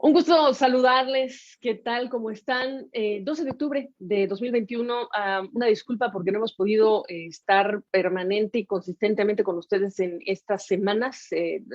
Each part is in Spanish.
Un gusto saludarles. ¿Qué tal? ¿Cómo están? 12 de octubre de 2021. Una disculpa porque no hemos podido estar permanente y consistentemente con ustedes en estas semanas.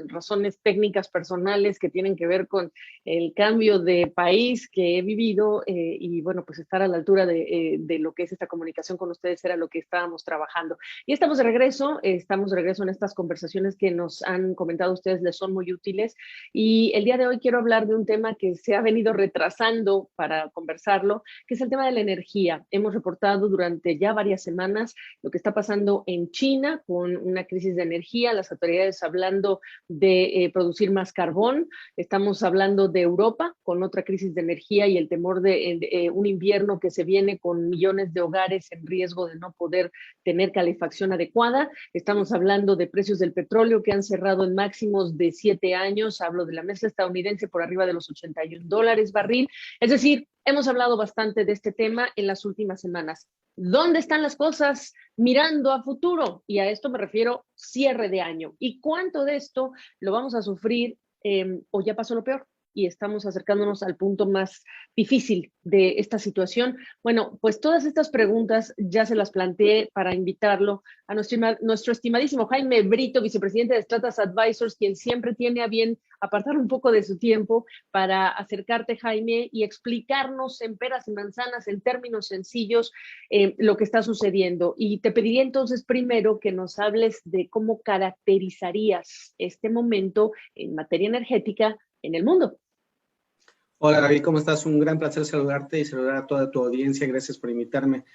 Razones técnicas personales que tienen que ver con el cambio de país que he vivido y bueno, pues estar a la altura de lo que es esta comunicación con ustedes era lo que estábamos trabajando. Y estamos de regreso en estas conversaciones que nos han comentado ustedes, les son muy útiles. Y el día de hoy quiero hablar de un tema que se ha venido retrasando para conversarlo, que es el tema de la energía. Hemos reportado durante ya varias semanas lo que está pasando en China con una crisis de energía, las autoridades hablando de producir más carbón. Estamos hablando de Europa con otra crisis de energía y el temor de un invierno que se viene con millones de hogares en riesgo de no poder tener calefacción adecuada. Estamos hablando de precios del petróleo que han cerrado en máximos de 7 años. Hablo de la mezcla estadounidense por arriba de los $81 barril. Es decir, hemos hablado bastante de este tema en las últimas semanas. ¿Dónde están las cosas mirando a futuro? Y a esto me refiero cierre de año. ¿Y cuánto de esto lo vamos a sufrir o ya pasó lo peor? Y estamos acercándonos al punto más difícil de esta situación. Bueno, pues todas estas preguntas ya se las planteé para invitarlo a nuestro estimadísimo Jaime Brito, vicepresidente de Stratas Advisors, quien siempre tiene a bien apartar un poco de su tiempo para acercarte, Jaime, y explicarnos en peras y manzanas, en términos sencillos, lo que está sucediendo. Y te pediría entonces primero que nos hables de cómo caracterizarías este momento en materia energética en el mundo. Hola David, ¿cómo estás? Un gran placer saludarte y saludar a toda tu audiencia. Gracias por invitarme.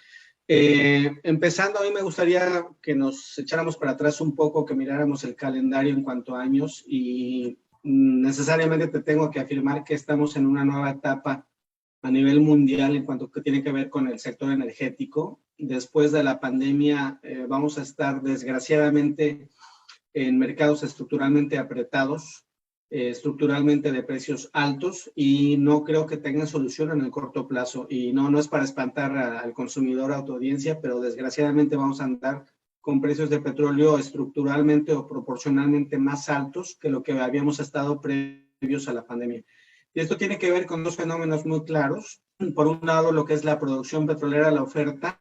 Empezando, a mí me gustaría que nos echáramos para atrás un poco, que miráramos el calendario en cuanto a años y necesariamente te tengo que afirmar que estamos en una nueva etapa a nivel mundial en cuanto que tiene que ver con el sector energético. Después de la pandemia vamos a estar desgraciadamente en mercados estructuralmente apretados, estructuralmente de precios altos y no creo que tengan solución en el corto plazo. Y no es para espantar al consumidor, a tu audiencia, pero desgraciadamente vamos a andar con precios de petróleo estructuralmente o proporcionalmente más altos que lo que habíamos estado previos a la pandemia. Y esto tiene que ver con dos fenómenos muy claros. Por un lado, lo que es la producción petrolera, la oferta.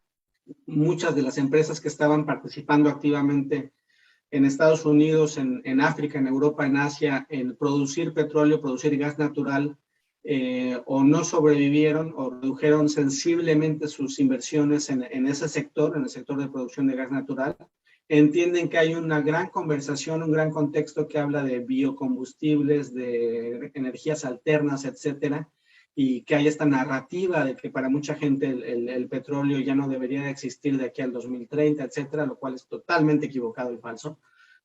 Muchas de las empresas que estaban participando activamente en Estados Unidos, en África, en Europa, en Asia, en producir petróleo, producir gas natural, o no sobrevivieron o redujeron sensiblemente sus inversiones en ese sector, en el sector de producción de gas natural. Entienden que hay una gran conversación, un gran contexto que habla de biocombustibles, de energías alternas, etcétera, y que hay esta narrativa de que para mucha gente el petróleo ya no debería de existir de aquí al 2030, etcétera, lo cual es totalmente equivocado y falso.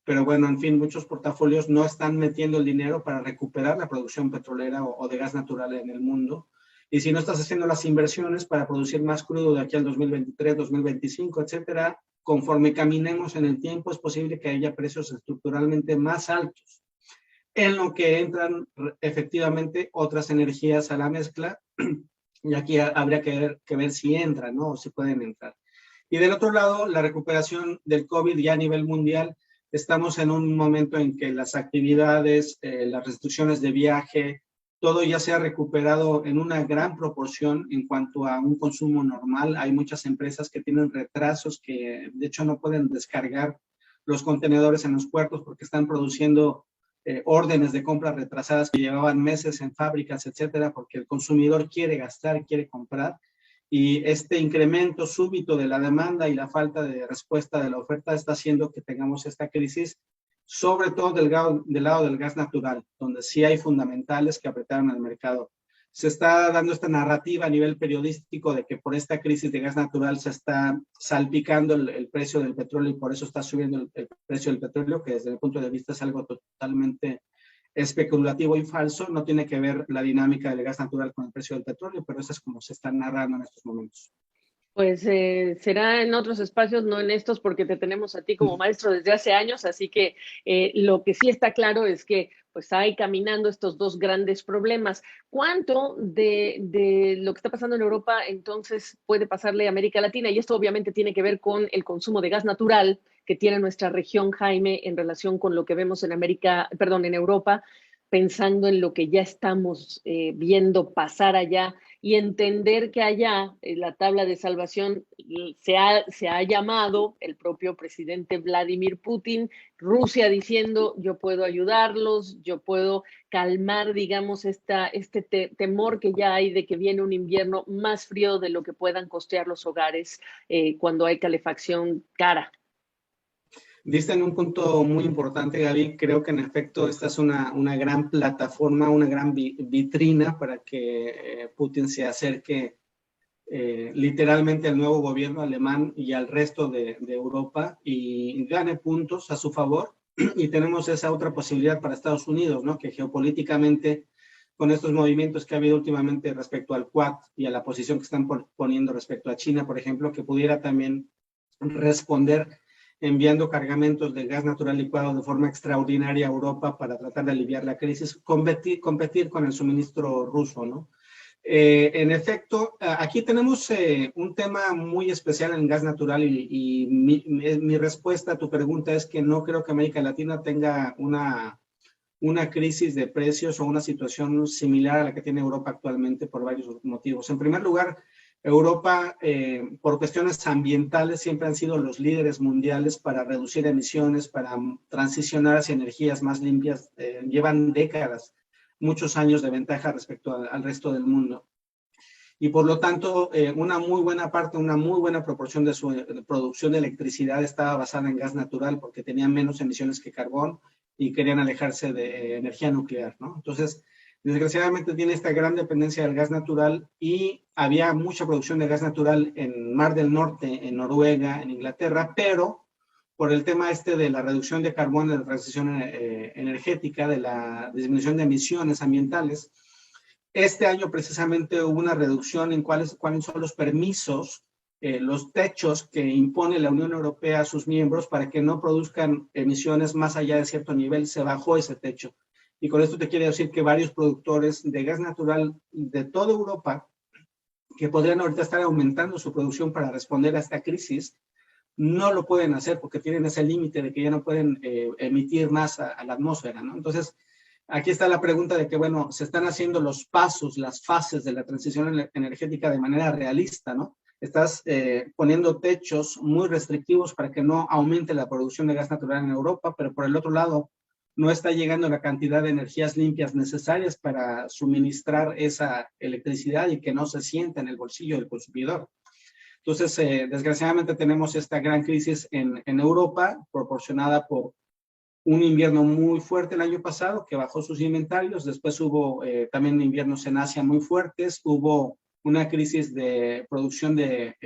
Pero bueno, en fin, muchos portafolios no están metiendo el dinero para recuperar la producción petrolera o de gas natural en el mundo. Y si no estás haciendo las inversiones para producir más crudo de aquí al 2023, 2025, etcétera, conforme caminemos en el tiempo, es posible que haya precios estructuralmente más altos, en lo que entran efectivamente otras energías a la mezcla, y aquí habría que ver si entran, ¿no? O si pueden entrar. Y del otro lado, la recuperación del COVID ya a nivel mundial. Estamos en un momento en que las actividades, las restricciones de viaje, todo ya se ha recuperado en una gran proporción en cuanto a un consumo normal. Hay muchas empresas que tienen retrasos, que de hecho no pueden descargar los contenedores en los puertos porque están produciendo órdenes de compra retrasadas que llevaban meses en fábricas, etcétera, porque el consumidor quiere gastar, quiere comprar. Y este incremento súbito de la demanda y la falta de respuesta de la oferta está haciendo que tengamos esta crisis, sobre todo del lado del gas natural, donde sí hay fundamentales que apretaron al mercado. Se está dando esta narrativa a nivel periodístico de que por esta crisis de gas natural se está salpicando el precio del petróleo y por eso está subiendo el precio del petróleo, que desde mi punto de vista es algo totalmente especulativo y falso. No tiene que ver la dinámica del gas natural con el precio del petróleo, pero eso es como se está narrando en estos momentos. Pues será en otros espacios, no en estos, porque te tenemos a ti como maestro desde hace años, así que lo que sí está claro es que pues hay caminando estos dos grandes problemas. ¿Cuánto de lo que está pasando en Europa entonces puede pasarle a América Latina? Y esto obviamente tiene que ver con el consumo de gas natural que tiene nuestra región, Jaime, en relación con lo que vemos en América, perdón, en Europa. pensando en lo que ya estamos viendo pasar allá y entender que allá la tabla de salvación se ha llamado el propio presidente Vladimir Putin, Rusia diciendo yo puedo ayudarlos, yo puedo calmar, digamos, temor que ya hay de que viene un invierno más frío de lo que puedan costear los hogares cuando hay calefacción cara. Diste en un punto muy importante, Gaby. Creo que en efecto esta es una gran plataforma, una gran vitrina para que Putin se acerque literalmente al nuevo gobierno alemán y al resto de Europa y gane puntos a su favor. Y tenemos esa otra posibilidad para Estados Unidos, ¿no? Que geopolíticamente, con estos movimientos que ha habido últimamente respecto al Quad y a la posición que están poniendo respecto a China, por ejemplo, que pudiera también responder enviando cargamentos de gas natural licuado de forma extraordinaria a Europa para tratar de aliviar la crisis, competir con el suministro ruso, ¿no? En efecto, aquí tenemos un tema muy especial en gas natural y mi respuesta a tu pregunta es que no creo que América Latina tenga una crisis de precios o una situación similar a la que tiene Europa actualmente por varios motivos. En primer lugar, Europa, por cuestiones ambientales, siempre han sido los líderes mundiales para reducir emisiones, para transicionar hacia energías más limpias. Llevan décadas, muchos años de ventaja respecto al resto del mundo. Y por lo tanto, una muy buena parte, una muy buena proporción de su producción de electricidad estaba basada en gas natural porque tenían menos emisiones que carbón y querían alejarse de energía nuclear, ¿no? Entonces, desgraciadamente tiene esta gran dependencia del gas natural y había mucha producción de gas natural en Mar del Norte, en Noruega, en Inglaterra, pero por el tema de la reducción de carbón, de la transición energética, de la disminución de emisiones ambientales, este año precisamente hubo una reducción en cuáles son los permisos, los techos que impone la Unión Europea a sus miembros para que no produzcan emisiones más allá de cierto nivel. Se bajó ese techo. Y con esto te quiero decir que varios productores de gas natural de toda Europa, que podrían ahorita estar aumentando su producción para responder a esta crisis, no lo pueden hacer porque tienen ese límite de que ya no pueden emitir más a la atmósfera, ¿no? Entonces, aquí está la pregunta de que, bueno, se están haciendo los pasos, las fases de la transición energética de manera realista, ¿no? Estás poniendo techos muy restrictivos para que no aumente la producción de gas natural en Europa, pero por el otro lado, no está llegando la cantidad de energías limpias necesarias para suministrar esa electricidad y que no se sienta en el bolsillo del consumidor. Entonces, desgraciadamente tenemos esta gran crisis en Europa, proporcionada por un invierno muy fuerte el año pasado que bajó sus inventarios. Después hubo también inviernos en Asia muy fuertes. Hubo una crisis de producción de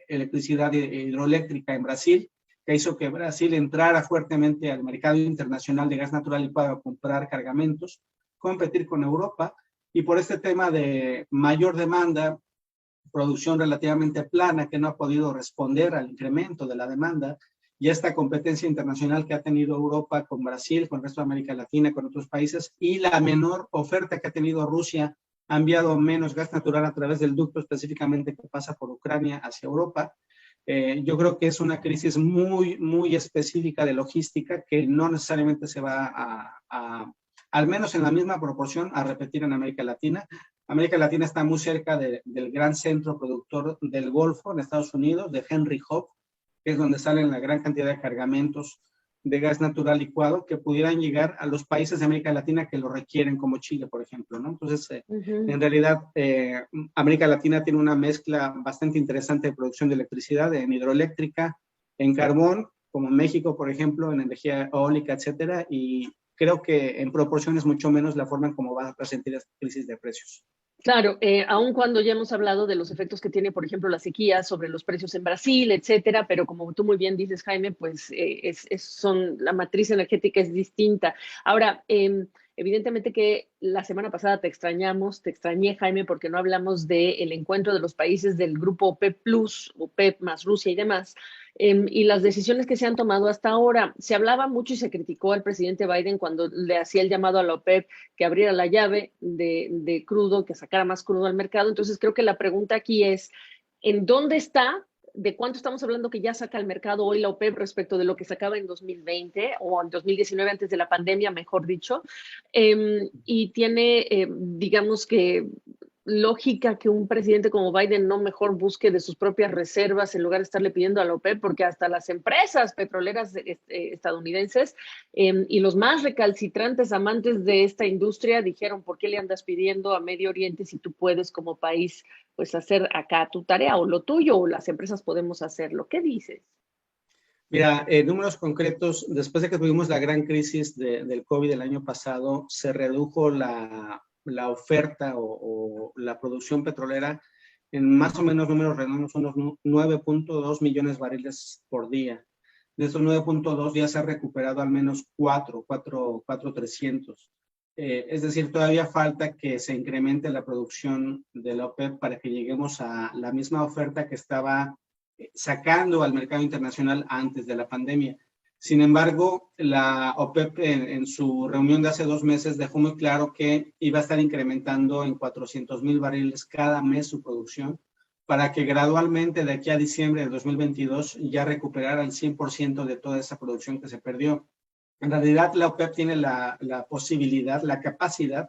electricidad hidroeléctrica en Brasil, que hizo que Brasil entrara fuertemente al mercado internacional de gas natural y para comprar cargamentos, competir con Europa. Y por este tema de mayor demanda, producción relativamente plana que no ha podido responder al incremento de la demanda, y esta competencia internacional que ha tenido Europa con Brasil, con el resto de América Latina, con otros países, y la menor oferta que ha tenido Rusia, ha enviado menos gas natural a través del ducto específicamente que pasa por Ucrania hacia Europa. Yo creo que es una crisis muy, muy específica de logística que no necesariamente se va al menos en la misma proporción, a repetir en América Latina. América Latina está muy cerca del gran centro productor del Golfo en Estados Unidos, de Henry Hub, que es donde salen la gran cantidad de cargamentos de gas natural licuado que pudieran llegar a los países de América Latina que lo requieren, como Chile, por ejemplo, ¿no? Entonces, en realidad, América Latina tiene una mezcla bastante interesante de producción de electricidad, en hidroeléctrica, en carbón, como en México, por ejemplo, en energía eólica, etcétera, y creo que en proporción es mucho menos la forma en cómo va a sentir esta crisis de precios. Claro, aun cuando ya hemos hablado de los efectos que tiene, por ejemplo, la sequía sobre los precios en Brasil, etcétera, pero como tú muy bien dices, Jaime, pues la matriz energética es distinta. Ahora, evidentemente que la semana pasada te extrañé, Jaime, porque no hablamos del encuentro de los países del grupo OPEP Plus, OPEP más Rusia y demás, y las decisiones que se han tomado hasta ahora. Se hablaba mucho y se criticó al presidente Biden cuando le hacía el llamado a la OPEP que abriera la llave de crudo, que sacara más crudo al mercado. Entonces creo que la pregunta aquí es, ¿en dónde está de cuánto estamos hablando que ya saca al mercado hoy la OPEP respecto de lo que sacaba en 2020 o en 2019 antes de la pandemia, mejor dicho, y tiene, digamos que lógica que un presidente como Biden no mejor busque de sus propias reservas en lugar de estarle pidiendo a la OPEP, porque hasta las empresas petroleras estadounidenses y los más recalcitrantes amantes de esta industria dijeron, ¿por qué le andas pidiendo a Medio Oriente si tú puedes como país pues hacer acá tu tarea o lo tuyo o las empresas podemos hacerlo? ¿Qué dices? Mira, números concretos, después de que tuvimos la gran crisis del COVID el año pasado, se redujo la oferta o la producción petrolera en más o menos números redondos, unos 9.2 millones de barriles por día. De esos 9.2 ya se ha recuperado al menos 4.300. Es decir, todavía falta que se incremente la producción de la OPEP para que lleguemos a la misma oferta que estaba sacando al mercado internacional antes de la pandemia. Sin embargo, la OPEP en su reunión de hace 2 meses dejó muy claro que iba a estar incrementando en 400,000 barriles cada mes su producción para que gradualmente de aquí a diciembre de 2022 ya recuperara el 100% de toda esa producción que se perdió. En realidad, la OPEP tiene la posibilidad, la capacidad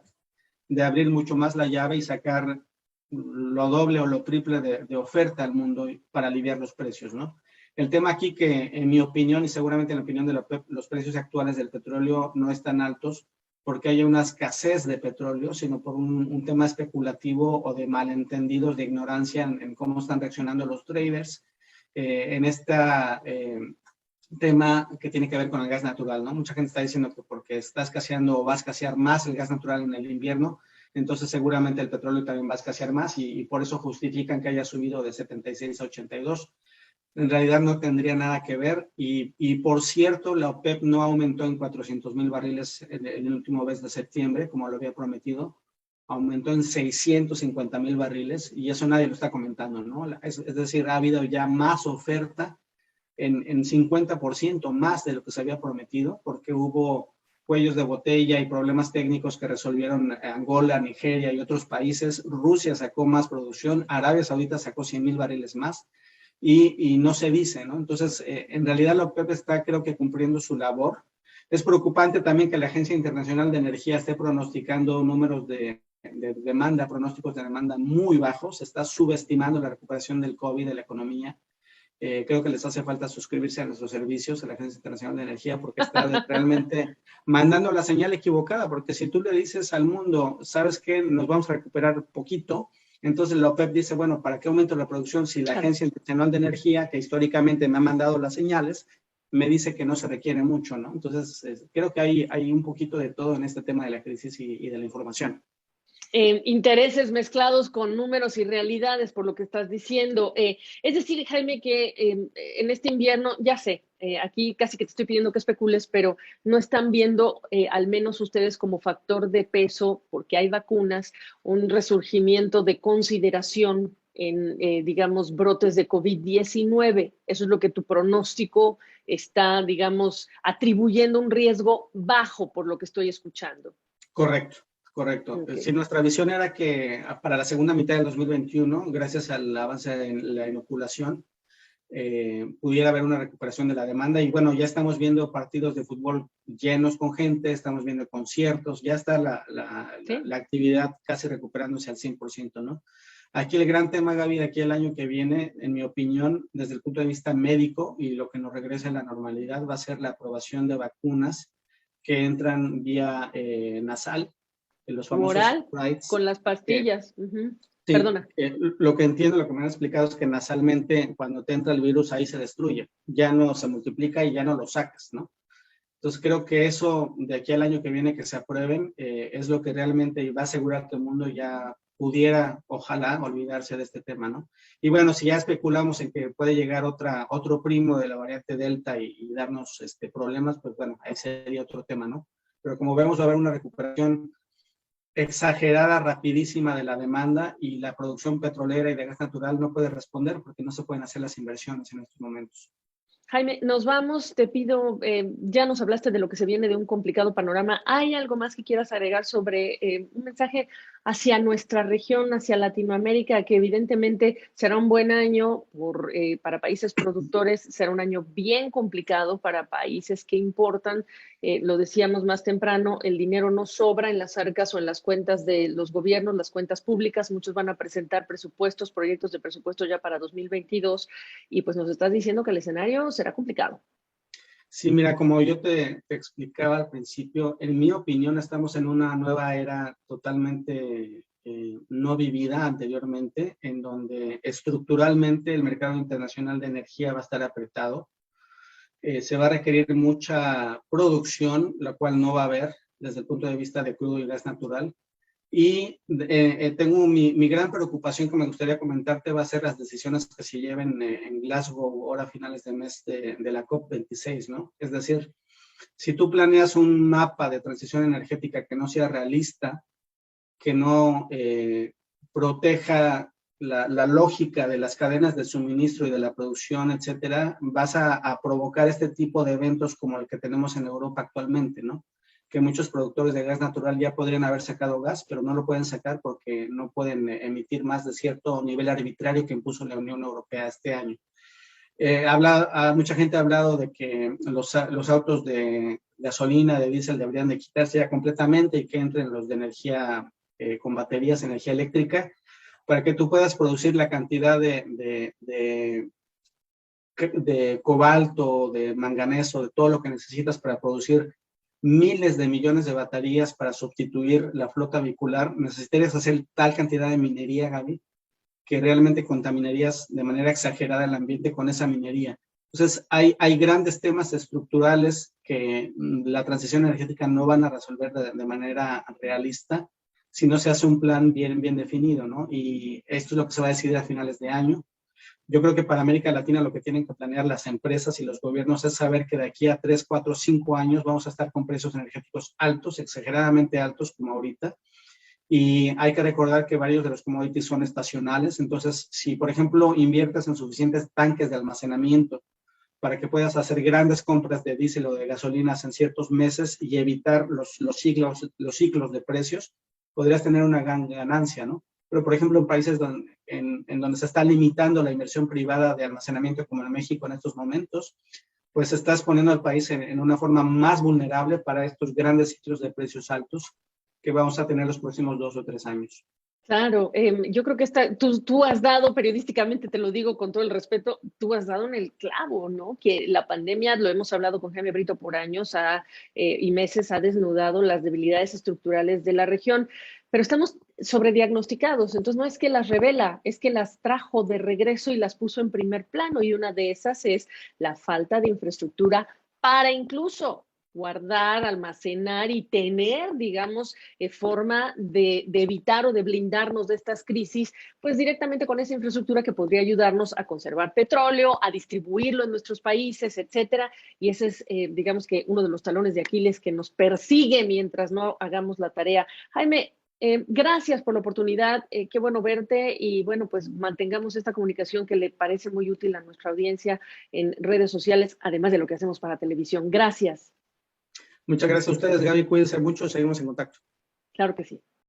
de abrir mucho más la llave y sacar lo doble o lo triple de oferta al mundo para aliviar los precios, ¿no? El tema aquí que, en mi opinión, y seguramente en la opinión de la OPEP, los precios actuales del petróleo no están altos porque haya una escasez de petróleo, sino por un tema especulativo o de malentendidos, de ignorancia en cómo están reaccionando los traders en esta tema que tiene que ver con el gas natural, ¿no? Mucha gente está diciendo que porque está escaseando o va a escasear más el gas natural en el invierno, entonces seguramente el petróleo también va a escasear más y por eso justifican que haya subido de 76 a 82. En realidad no tendría nada que ver y por cierto, la OPEP no aumentó en 400,000 barriles en el último mes de septiembre, como lo había prometido, aumentó en 650,000 barriles y eso nadie lo está comentando, ¿no? Es decir, ha habido ya más oferta en 50% más de lo que se había prometido, porque hubo cuellos de botella y problemas técnicos que resolvieron Angola, Nigeria y otros países. Rusia sacó más producción, Arabia Saudita sacó 100,000 barriles más y no se dice, ¿no? Entonces, en realidad la OPEP está, creo que, cumpliendo su labor. Es preocupante también que la Agencia Internacional de Energía esté pronosticando números de demanda, pronósticos de demanda muy bajos, está subestimando la recuperación del COVID de la economía. Creo que les hace falta suscribirse a nuestros servicios, a la Agencia Internacional de Energía, porque está realmente mandando la señal equivocada, porque si tú le dices al mundo, ¿sabes qué? Nos vamos a recuperar poquito, entonces la OPEP dice, bueno, ¿para qué aumento la producción si la Agencia Internacional de Energía, que históricamente me ha mandado las señales, me dice que no se requiere mucho, ¿no? Entonces, creo que hay un poquito de todo en este tema de la crisis y de la información. Intereses mezclados con números y realidades, por lo que estás diciendo. Es decir, Jaime, que en este invierno, ya sé, aquí casi que te estoy pidiendo que especules, pero no están viendo, al menos ustedes como factor de peso, porque hay vacunas, un resurgimiento de consideración en, digamos, brotes de COVID-19. Eso es lo que tu pronóstico está, digamos, atribuyendo un riesgo bajo, por lo que estoy escuchando. Correcto. Correcto. Okay. Sí, nuestra visión era que para la segunda mitad del 2021, gracias al avance en la inoculación, pudiera haber una recuperación de la demanda. Y bueno, ya estamos viendo partidos de fútbol llenos con gente, estamos viendo conciertos, ya está la actividad casi recuperándose al 100%, ¿no? Aquí el gran tema, Gaby, de aquí el año que viene, en mi opinión, desde el punto de vista médico y lo que nos regrese a la normalidad, va a ser la aprobación de vacunas que entran vía nasal, los famosos Oral, sprites, con las pastillas. Sí, Perdona. lo que entiendo, lo que me han explicado es que nasalmente cuando te entra el virus ahí se destruye, ya no se multiplica y ya no lo sacas, ¿no? Entonces creo que eso de aquí al año que viene que se aprueben es lo que realmente va a asegurar que el mundo ya pudiera, ojalá, olvidarse de este tema, ¿no? Y bueno, si ya especulamos en que puede llegar otro primo de la variante Delta y darnos problemas, pues bueno, ese sería otro tema, ¿no? Pero como vemos va a haber una recuperación exagerada, rapidísima de la demanda y la producción petrolera y de gas natural no puede responder porque no se pueden hacer las inversiones en estos momentos. Jaime, nos vamos, te pido, ya nos hablaste de lo que se viene de un complicado panorama. ¿Hay algo más que quieras agregar sobre un mensaje hacia nuestra región, hacia Latinoamérica, que evidentemente será un buen año para países productores, será un año bien complicado para países que importan. Lo decíamos más temprano, el dinero no sobra en las arcas o en las cuentas de los gobiernos, las cuentas públicas. Muchos van a presentar presupuestos, proyectos de presupuesto ya para 2022, y pues nos estás diciendo que el escenario será complicado. Sí, mira, como yo te explicaba al principio, en mi opinión estamos en una nueva era totalmente no vivida anteriormente, en donde estructuralmente el mercado internacional de energía va a estar apretado. Se va a requerir mucha producción, la cual no va a haber desde el punto de vista de crudo y gas natural. Y tengo mi gran preocupación que me gustaría comentarte va a ser las decisiones que se lleven en Glasgow ahora a finales de mes de la COP26, ¿no? Es decir, si tú planeas un mapa de transición energética que no sea realista, que no proteja la lógica de las cadenas de suministro y de la producción, etcétera, vas a provocar este tipo de eventos como el que tenemos en Europa actualmente, ¿no? Que muchos productores de gas natural ya podrían haber sacado gas, pero no lo pueden sacar porque no pueden emitir más de cierto nivel arbitrario que impuso la Unión Europea este año. Mucha gente ha hablado de que los autos de gasolina, de diésel deberían de quitarse ya completamente y que entren los de energía con baterías, energía eléctrica, para que tú puedas producir la cantidad de cobalto, de manganeso, de todo lo que necesitas para producir miles de millones de baterías para sustituir la flota vehicular. Necesitarías hacer tal cantidad de minería, Gaby, que realmente contaminarías de manera exagerada el ambiente con esa minería. Entonces, hay grandes temas estructurales que la transición energética no van a resolver de manera realista si no se hace un plan bien definido, ¿no? Y esto es lo que se va a decidir a finales de año. Yo creo que para América Latina lo que tienen que planear las empresas y los gobiernos es saber que de aquí a 3, 4, 5 años vamos a estar con precios energéticos altos, exageradamente altos como ahorita. Y hay que recordar que varios de los commodities son estacionales. Entonces, si por ejemplo inviertes en suficientes tanques de almacenamiento para que puedas hacer grandes compras de diésel o de gasolinas en ciertos meses y evitar los ciclos de precios, podrías tener una gran ganancia, ¿no? Pero, por ejemplo, en países en donde se está limitando la inversión privada de almacenamiento, como en México en estos momentos, pues estás poniendo al país en una forma más vulnerable para estos grandes ciclos de precios altos que vamos a tener los próximos 2 o 3 años. Claro, yo creo que tú has dado periodísticamente, te lo digo con todo el respeto, tú has dado en el clavo, ¿no? Que la pandemia, lo hemos hablado con Jaime Brito por años y meses, ha desnudado las debilidades estructurales de la región, pero estamos sobrediagnosticados, entonces no es que las revela, es que las trajo de regreso y las puso en primer plano, y una de esas es la falta de infraestructura para incluso guardar, almacenar y tener, digamos, forma de evitar o de blindarnos de estas crisis, pues directamente con esa infraestructura que podría ayudarnos a conservar petróleo, a distribuirlo en nuestros países, etcétera. Y ese es, digamos que uno de los talones de Aquiles que nos persigue mientras no hagamos la tarea. Jaime, gracias por la oportunidad, qué bueno verte, y bueno, pues mantengamos esta comunicación que le parece muy útil a nuestra audiencia en redes sociales, además de lo que hacemos para televisión. Gracias. Muchas gracias a ustedes, Gaby. Cuídense mucho. Seguimos en contacto. Claro que sí.